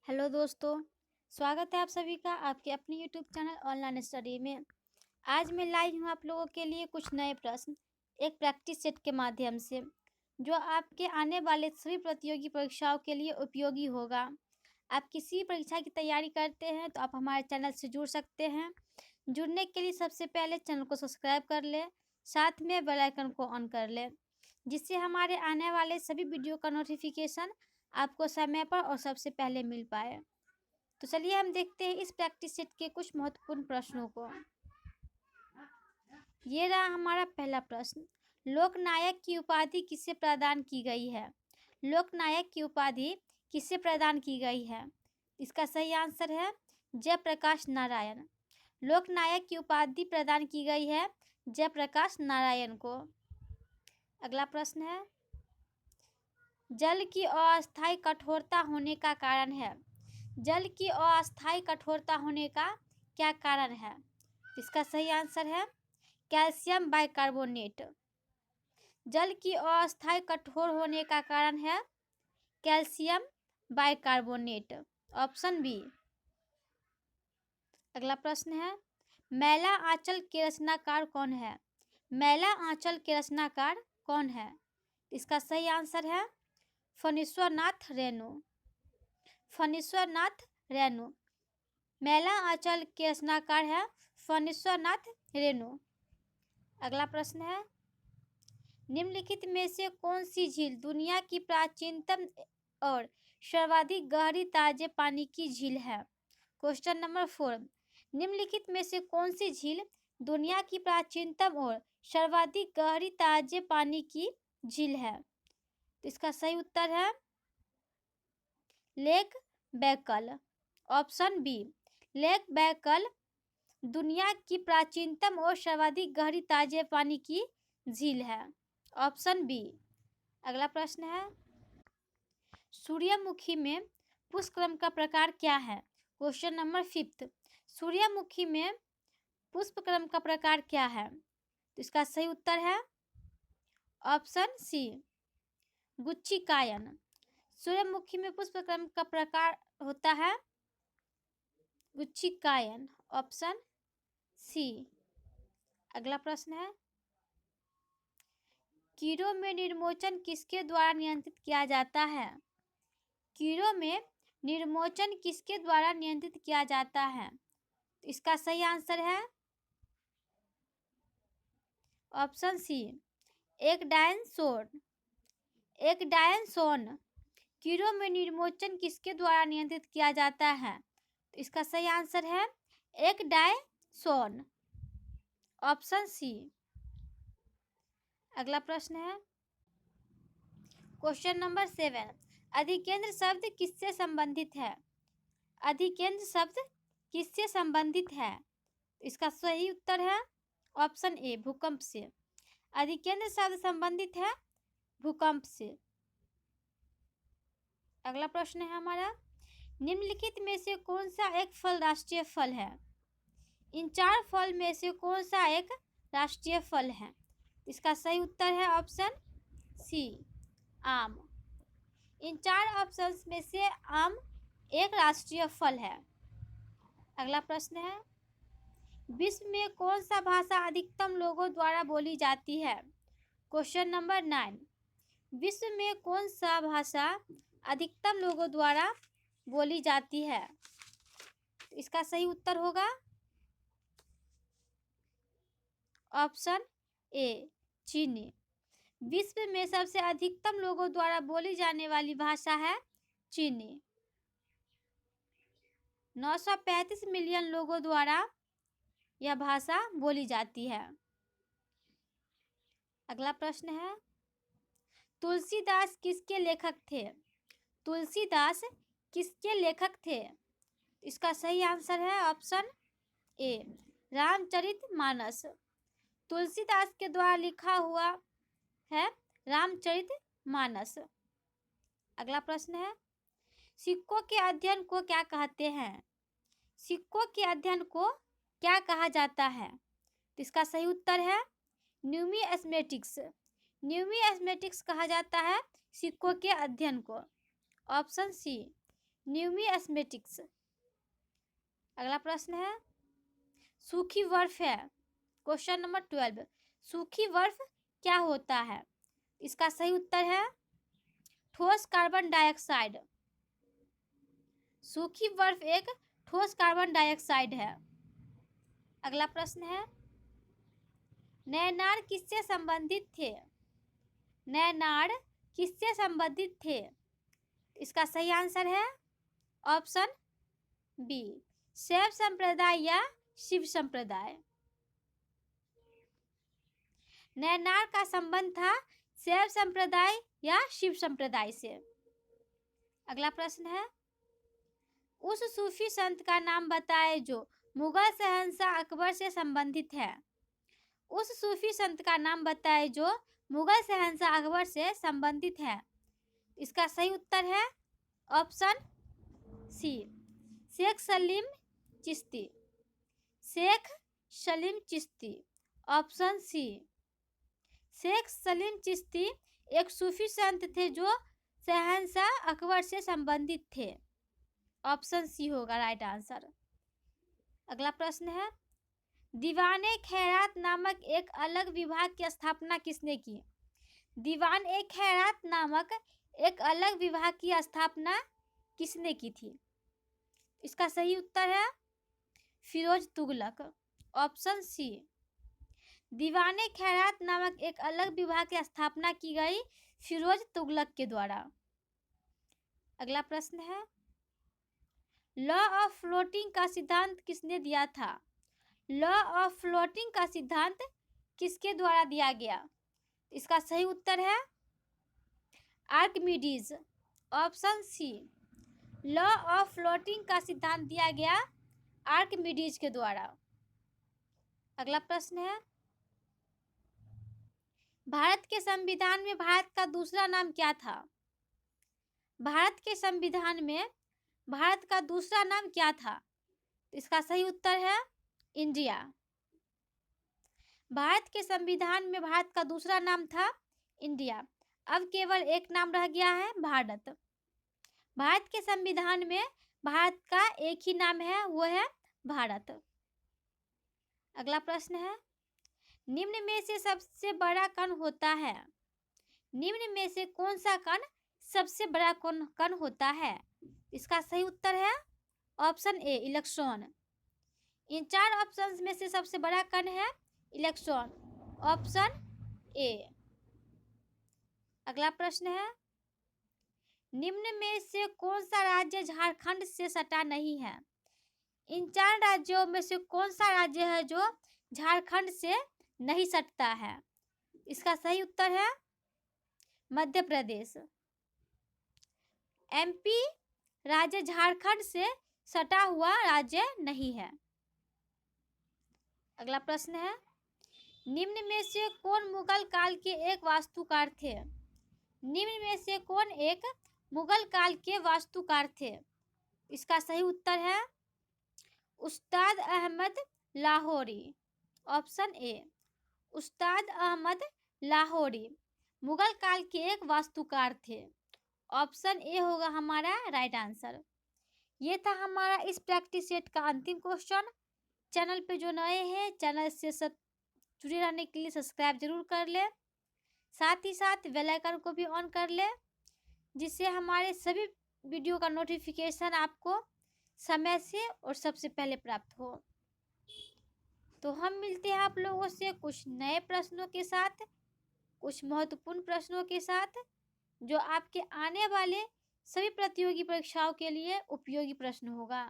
Hello दोस्तों, स्वागत है आप सभी का आपके अपने यूट्यूब चैनल ऑनलाइन स्टडी में। आज मैं लाई हूँ आप लोगों के लिए कुछ नए प्रश्न एक प्रैक्टिस सेट के माध्यम से, जो आपके आने वाले सभी प्रतियोगी परीक्षाओं के लिए उपयोगी होगा। आप किसी भी परीक्षा की तैयारी करते हैं तो आप हमारे चैनल से जुड़ सकते हैं। जुड़ने के लिए सबसे पहले चैनल को सब्सक्राइब कर लें, साथ में बेल आइकन को ऑन कर लें, जिससे हमारे आने वाले सभी वीडियो का नोटिफिकेशन आपको समय पर और सबसे पहले मिल पाए। तो चलिए हम देखते हैं इस प्रैक्टिस सेट के कुछ महत्वपूर्ण प्रश्नों को। ये रहा हमारा पहला प्रश्न। लोकनायक की उपाधि किसे प्रदान की गई है? लोकनायक की उपाधि किसे प्रदान की गई है? इसका सही आंसर है जयप्रकाश नारायण। लोकनायक की उपाधि प्रदान की गई है जयप्रकाश नारायण को। अगला प्रश्न है, जल की अस्थायी कठोरता होने का कारण है। जल की अस्थायी कठोरता होने का क्या कारण है? इसका सही आंसर है कैल्शियम बाइकार्बोनेट। जल की अस्थायी कठोर होने का कारण है कैल्शियम बाइकार्बोनेट, ऑप्शन बी। अगला प्रश्न है, मैला आंचल के रचनाकार कौन है? मैला आंचल के रचनाकार कौन है? इसका सही आंसर है फणीश्वरनाथ रेणु। फणीश्वरनाथ रेणु मैला आंचल के रचनाकार है फणीश्वरनाथ रेणु। अगला प्रश्न है, निम्नलिखित में से कौन सी झील दुनिया की प्राचीनतम और सर्वाधिक गहरी ताजे पानी की झील है? क्वेश्चन नंबर 4, निम्नलिखित में से कौन सी झील दुनिया की प्राचीनतम और सर्वाधिक गहरी ताजे पानी की झील है? तो इसका सही उत्तर है lake Baikal, option B. Lake Baikal दुनिया की प्राचीनतम और सर्वाधिक गहरी ताजे पानी की झील है, ऑप्शन बी। अगला प्रश्न है, सूर्यमुखी में पुष्पक्रम का प्रकार क्या है? क्वेश्चन नंबर 5, सूर्यमुखी में पुष्पक्रम का प्रकार क्या है? तो इसका सही उत्तर है ऑप्शन सी गुच्छिकायन। सूर्यमुखी में पुष्पक्रम का प्रकार होता है गुच्छिकायन, ऑप्शन सी। अगला प्रश्न है, कीड़ों में निर्मोचन किसके द्वारा नियंत्रित किया जाता है? कीड़ों में निर्मोचन किसके द्वारा नियंत्रित किया जाता है? इसका सही आंसर है ऑप्शन सी एक डायनसोर। एक डायनसोन कीड़ों में निर्मोचन किसके द्वारा नियंत्रित किया जाता है? तो इसका सही आंसर है एक डायसोन, ऑप्शन सी। अगला प्रश्न है, क्वेश्चन नंबर 7, अधिकेंद्र शब्द किससे संबंधित है? अधिकेंद्र शब्द किससे संबंधित है? इसका सही उत्तर है ऑप्शन ए भूकंप से। अधिकेंद्र शब्द संबंधित है भूकंप से। अगला प्रश्न है हमारा, निम्नलिखित में से कौन सा एक फल राष्ट्रीय फल है? इन 4 फल में से कौन सा एक राष्ट्रीय फल है? इसका सही उत्तर है ऑप्शन सी आम। इन 4 ऑप्शंस में से आम एक राष्ट्रीय फल है। अगला प्रश्न है, विश्व में कौन सा भाषा अधिकतम लोगों द्वारा बोली जाती है? क्वेश्चन नंबर 9, विश्व में कौन सा भाषा अधिकतम लोगों द्वारा बोली जाती है? इसका सही उत्तर होगा ऑप्शन ए चीनी। विश्व में सबसे अधिकतम लोगों द्वारा बोली जाने वाली भाषा है चीनी। 935 मिलियन लोगों द्वारा यह भाषा बोली जाती है। अगला प्रश्न है, तुलसीदास किसके लेखक थे? तुलसीदास किसके लेखक थे? इसका सही आंसर है ऑप्शन ए रामचरितमानस। तुलसीदास के द्वारा लिखा हुआ है रामचरितमानस। अगला प्रश्न है, सिक्कों के अध्ययन को क्या कहते हैं? सिक्कों के अध्ययन को क्या कहा जाता है? तो इसका सही उत्तर है न्यूमिस्मेटिक्स। न्यूमिस्मेटिक्स कहा जाता है सिक्कों के अध्ययन को, ऑप्शन सी न्यूमिस्मेटिक्स। अगला प्रश्न है, सूखी बर्फ है। क्वेश्चन नंबर 12, सूखी बर्फ क्या होता है? इसका सही उत्तर है ठोस कार्बन डाइऑक्साइड। सूखी बर्फ एक ठोस कार्बन डाइऑक्साइड है। अगला प्रश्न है, नैनार किससे संबंधित थे? नैनार किससे संबंधित थे? इसका सही आंसर है ऑप्शन बी, शैव संप्रदाय या शिव संप्रदाय। नैनार का संबंध था शैव संप्रदाय या शिव संप्रदाय से। अगला प्रश्न है, उस सूफी संत का नाम बताएं जो मुगल शहंशाह अकबर से संबंधित है। उस सूफी संत का नाम बताएं जो मुगल शहंशाह अकबर से संबंधित है। इसका सही उत्तर है option C, Sheikh Salim Chishti. Sheikh Salim Chishti, option C. Sheikh Salim Chishti एक सूफी संत थे जो शहंशाह अकबर से संबंधित थे। ऑप्शन सी होगा राइट आंसर। अगला प्रश्न है, दीवाने खैरात नामक एक अलग विभाग की स्थापना किसने की? दीवान-ए खैरात नामक एक अलग विभाग की स्थापना किसने की थी? इसका सही उत्तर है फिरोज तुगलक। ऑप्शन सी, दीवाने खैरात नामक एक अलग विभाग की स्थापना की गई फिरोज तुगलक के द्वारा। अगला प्रश्न है, लॉ ऑफ फ्लोटिंग का सिद्धांत किसने दिया था? लॉ ऑफ फ्लोटिंग का सिद्धांत किसके द्वारा दिया गया? इसका सही उत्तर है Archimedes. Option C, law of floating का सिद्धांत दिया गया आर्किमिडीज के द्वारा। अगला प्रश्न है, भारत के संविधान में भारत का दूसरा नाम क्या था? भारत के संविधान में भारत का दूसरा नाम क्या था? इसका सही उत्तर है इंडिया। भारत के संविधान में भारत का दूसरा नाम था इंडिया। अब केवल एक नाम रह गया है भारत। भारत के संविधान में भारत का एक ही नाम है, वो है भारत। अगला प्रश्न है, निम्न में से सबसे बड़ा कण होता है? निम्न में से कौन सा कण सबसे बड़ा कण होता है? इसका सही उत्तर है option A, electron. In 4 options में से सबसे बड़ा कण है इलेक्ट्रॉन। Option A. अगला प्रश्न है, निम्न में से कौन सा राज्य झारखंड से सटा नहीं है? इन 4 राज्यों में से कौन सा राज्य है जो झारखंड से नहीं सटता है? इसका सही उत्तर है मध्य प्रदेश। एमपी राज्य झारखंड से सटा हुआ राज्य नहीं है। अगला प्रश्न है, निम्न में से कौन मुगल काल के एक वास्तुकार थे? निम्न में से कौन एक मुगल काल के वास्तुकार थे? इसका सही उत्तर है उस्ताद अहमद लाहौरी। ऑप्शन ए, उस्ताद अहमद लाहौरी मुगल काल के एक वास्तुकार थे। ऑप्शन ए होगा हमारा राइट आंसर। ये था हमारा इस प्रैक्टिस सेट का अंतिम क्वेश्चन। चैनल पे जो नए हैं, चैनल से जुड़े रहने के लिए सब्सक्राइब जरूर कर ले, साथ ही साथ बेल आइकन को भी ऑन कर ले, जिससे हमारे सभी वीडियो का नोटिफिकेशन आपको समय से और सबसे पहले प्राप्त हो। तो हम मिलते हैं आप लोगों से कुछ नए प्रश्नों के साथ, कुछ महत्वपूर्ण प्रश्नों के साथ, जो आपके आने वाले सभी प्रतियोगी परीक्षाओं के लिए उपयोगी प्रश्न होगा।